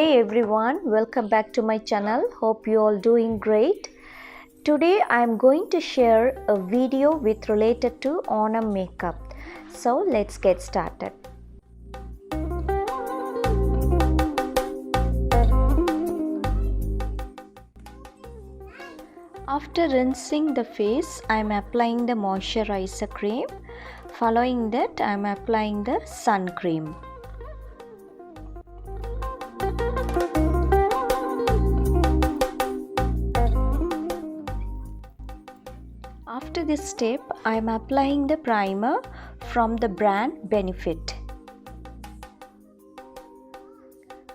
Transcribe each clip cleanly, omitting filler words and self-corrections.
Hey everyone, welcome back to my channel. Hope you all doing great. Today I am going to share a video with related to Onam makeup. So let's get started. After rinsing the face, I am applying the moisturizer cream. Following that, I am applying the sun cream. After this step, I am applying the primer from the brand Benefit.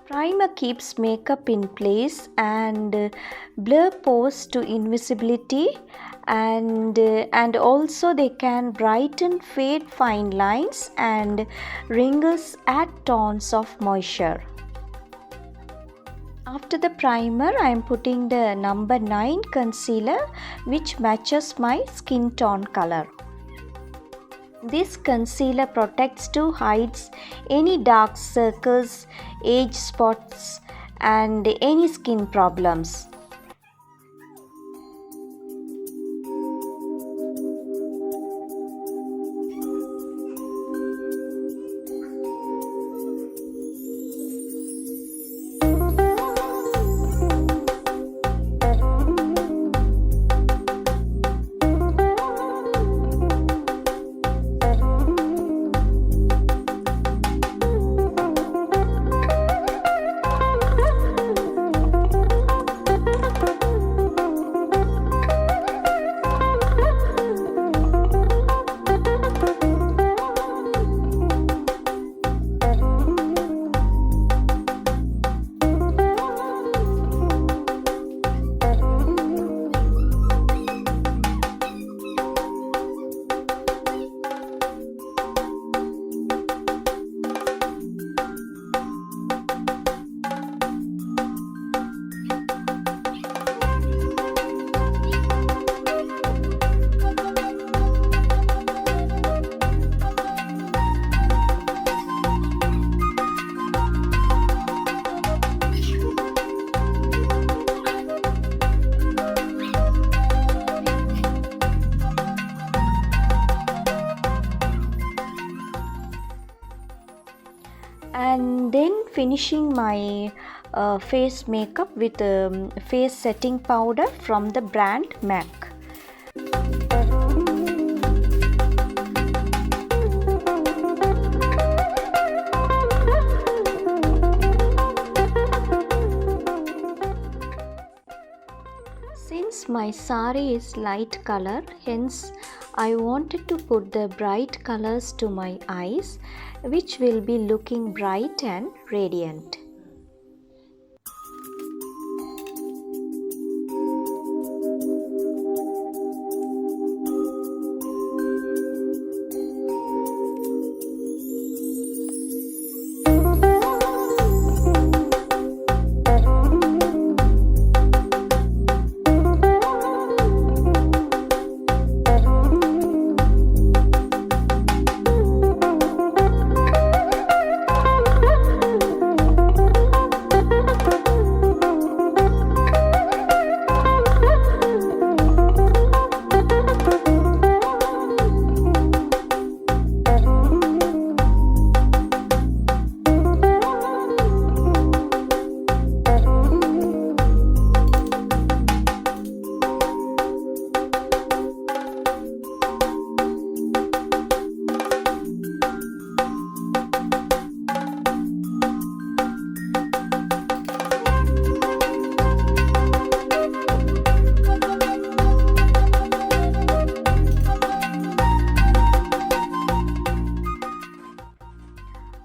Primer keeps makeup in place and blur pores to invisibility, and also they can brighten fade fine lines and wrinkles, add tones of moisture. After the primer, I am putting the number 9 concealer which matches my skin tone color. This concealer protects to hides any dark circles, age spots and any skin problems. And then finishing my face makeup with face setting powder from the brand MAC. Since my sari is light color, hence I wanted to put the bright colors to my eyes, which will be looking bright and radiant.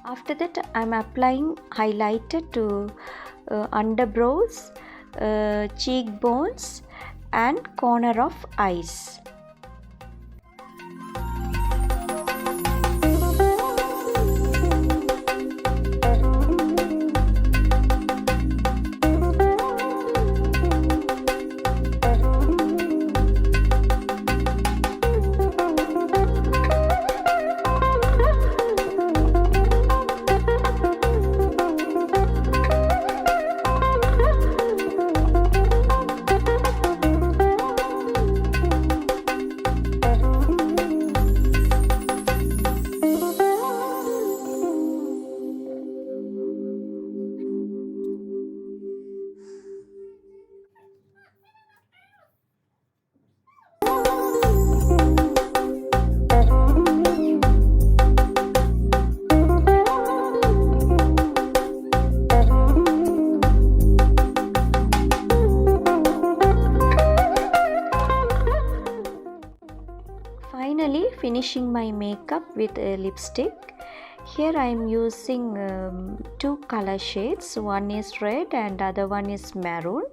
After that, I am applying highlighter to underbrows, cheekbones and corner of eyes. finishing my makeup with a lipstick. Here I am using two color shades. One is red and other one is maroon.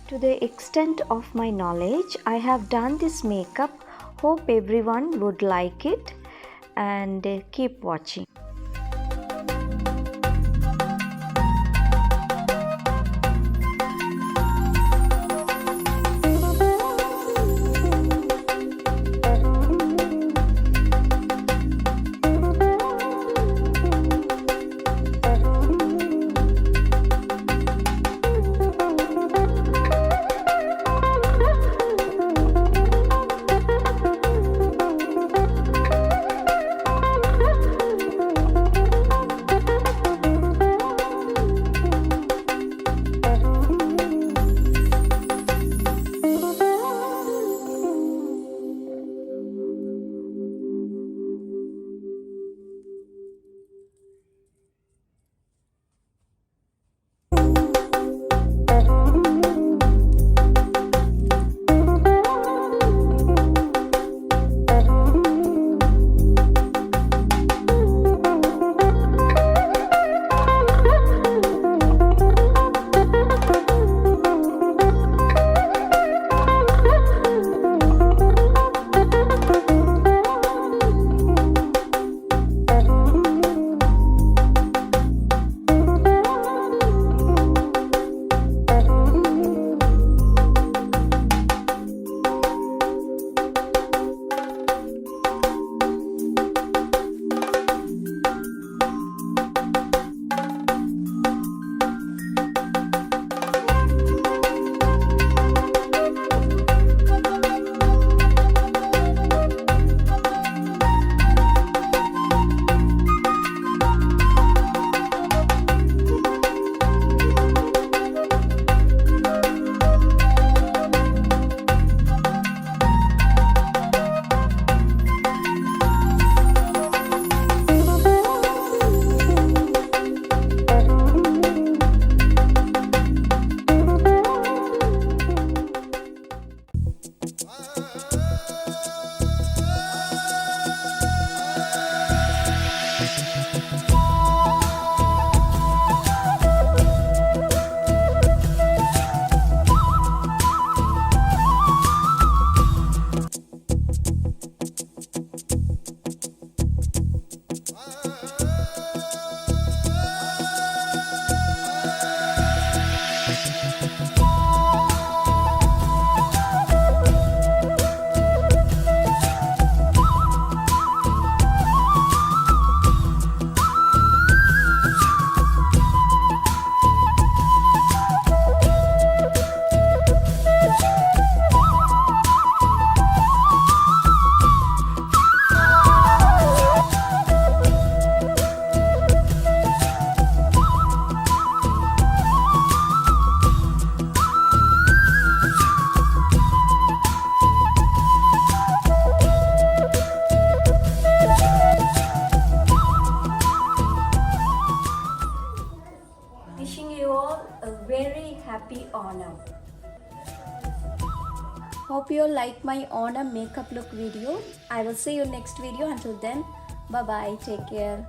To the extent of my knowledge, I have done this makeup. Hope everyone would like it, and keep watching. Happy Onam. Hope you all like my Onam makeup look video. I will see you next video. Until then, bye bye. Take care.